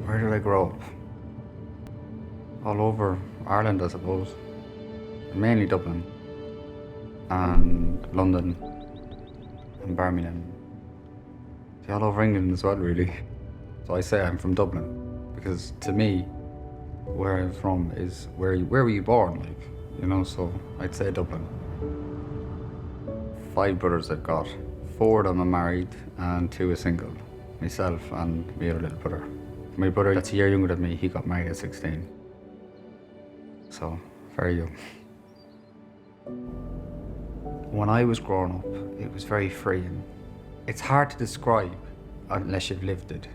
Where did I grow up? All over Ireland, I suppose. Mainly Dublin and London and Birmingham. See, all over England as well, really. So I say I'm from Dublin because to me, where I'm from is where were you born, so I'd say Dublin. 5 brothers I've got. 4 of them are married and 2 are single. Myself and my other little brother. My brother that's a year younger than me, he got married at 16. So, very young. When I was growing up, it was very freeing. It's hard to describe unless you've lived it.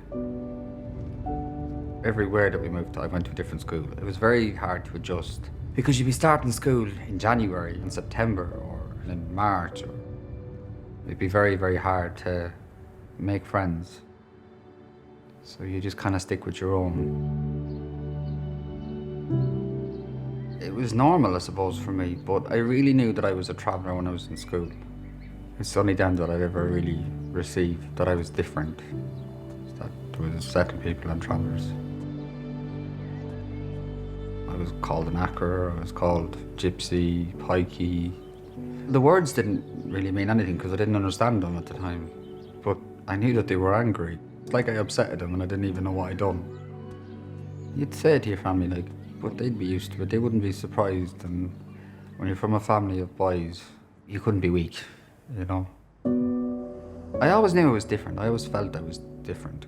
Everywhere that we moved to, I went to a different school. It was very hard to adjust because you'd be starting school in January, in September, or in March. Or it'd be very, very hard to make friends. So you just kind of stick with your own. It was normal, I suppose, for me, but I really knew that I was a traveller when I was in school. It's only then that I'd ever really received that I was different, that there was certain people and travellers. I was called an actor, I was called gypsy, pikey. The words didn't really mean anything because I didn't understand them at the time, but I knew that they were angry. It's like I upset them and I didn't even know what I'd done. You'd say it to your family, but they'd be used to it. They wouldn't be surprised. And when you're from a family of boys, you couldn't be weak, I always knew I was different. I always felt I was different.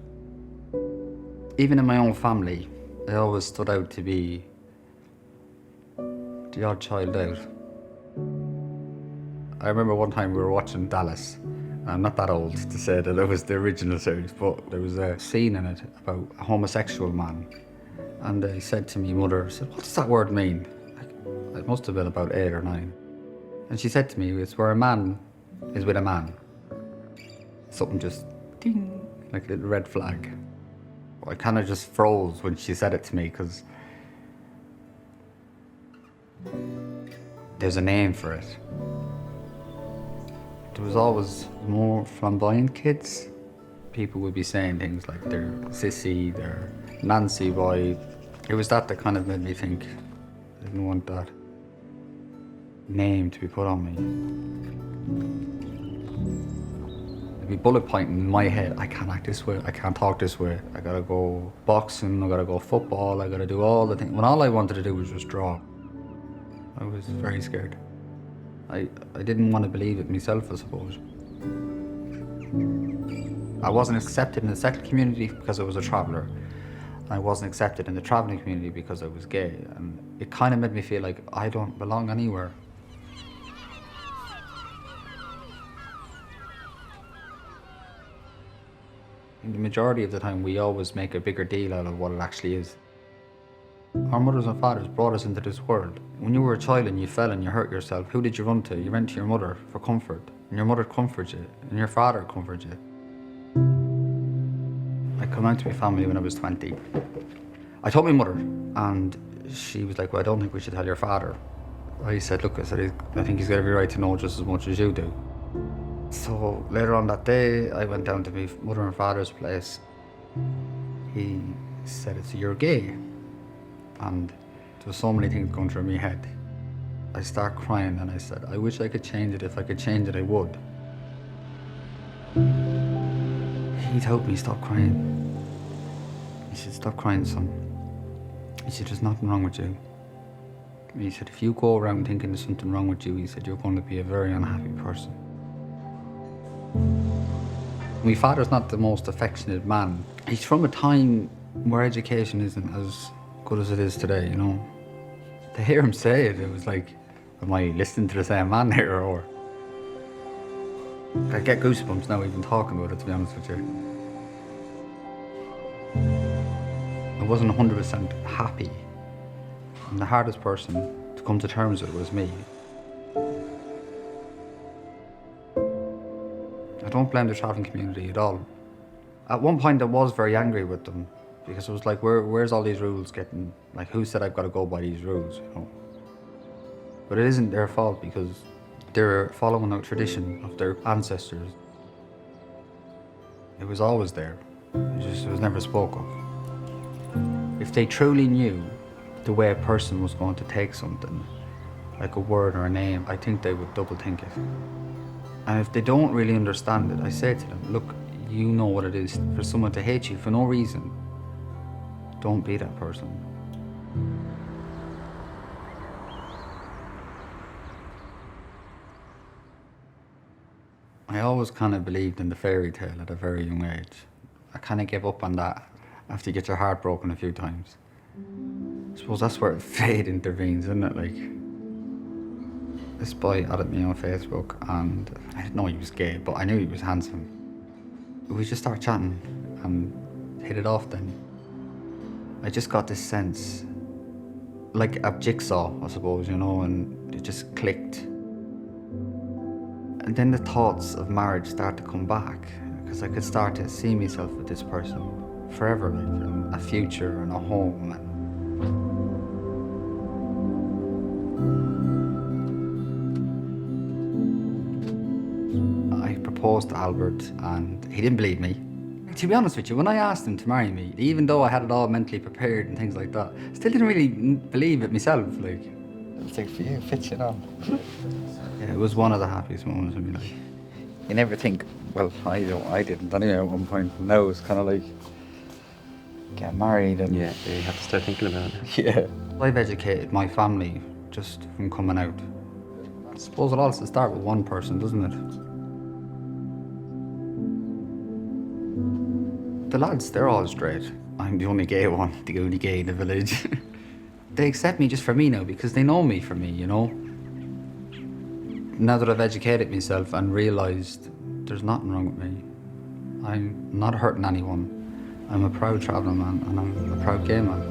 Even in my own family, I always stood out to be the odd child out. I remember one time we were watching Dallas. I'm not that old to say that it was the original series, but there was a scene in it about a homosexual man. And they said to me, mother, what does that word mean? I must have been about 8 or 9. And she said to me, it's where a man is with a man. Something just ding, like a little red flag. I kind of just froze when she said it to me because there's a name for it. There was always more flamboyant kids. People would be saying things like they're sissy, they're Nancy boy. It was that kind of made me think I didn't want that name to be put on me. It'd be bullet pointing in my head, I can't act this way, I can't talk this way. I gotta go boxing, I gotta go football, I gotta do all the things. When all I wanted to do was just draw. I was very scared. I didn't want to believe it myself, I suppose. I wasn't accepted in the settled community because I was a traveller. I wasn't accepted in the travelling community because I was gay. And it kind of made me feel like I don't belong anywhere. The majority of the time, we always make a bigger deal out of what it actually is. Our mothers and fathers brought us into this world. When you were a child and you fell and you hurt yourself, who did you run to? You ran to your mother for comfort. And your mother comforted you, and your father comforted you. I come out to my family when I was 20. I told my mother, and she was like, well, I don't think we should tell your father. I said, look, I think he's got every right to know just as much as you do. So later on that day, I went down to my mother and father's place. He said, you're gay. And there were so many things going through my head. I started crying and I said, I wish I could change it. If I could change it, I would. He'd help me stop crying. He said, stop crying, son. He said, there's nothing wrong with you. He said, if you go around thinking there's something wrong with you, he said, you're going to be a very unhappy person. My father's not the most affectionate man. He's from a time where education isn't as good as it is today, To hear him say it, it was like, am I listening to the same man here, or? I get goosebumps now even talking about it, to be honest with you. I wasn't 100% happy. And the hardest person to come to terms with was me. I don't blame the travelling community at all. At one point I was very angry with them because it was like, where's all these rules getting, like who said I've got to go by these rules, But it isn't their fault because they're following a tradition of their ancestors. It was always there, it was never spoke of. If they truly knew the way a person was going to take something, like a word or a name, I think they would double think it. And if they don't really understand it, I say to them, look, you know what it is for someone to hate you for no reason. Don't be that person. I always kind of believed in the fairy tale at a very young age. I kind of gave up on that after you get your heart broken a few times. I suppose that's where fate intervenes, isn't it? Like, this boy added me on Facebook and I didn't know he was gay, but I knew he was handsome. We just started chatting and hit it off then. I just got this sense, like a jigsaw, I suppose, you know, and it just clicked. And then the thoughts of marriage start to come back, because I could start to see myself with this person forever, like, and a future and a home. I proposed to Albert and he didn't believe me. To be honest with you, when I asked him to marry me, even though I had it all mentally prepared and things like that, I still didn't really believe it myself, like. It's like for you, it fits you on. Yeah, it was one of the happiest moments of my life. You never think, well, I didn't anyway at one point. Now it's kind of like, get married and... Yeah, you have to start thinking about it. Yeah. I've educated my family just from coming out. I suppose it all has to start with one person, doesn't it? The lads, they're all straight. I'm the only gay one, the only gay in the village. They accept me just for me now because they know me for me, you know? Now that I've educated myself and realised there's nothing wrong with me, I'm not hurting anyone. I'm a proud traveller man and I'm a proud gay man.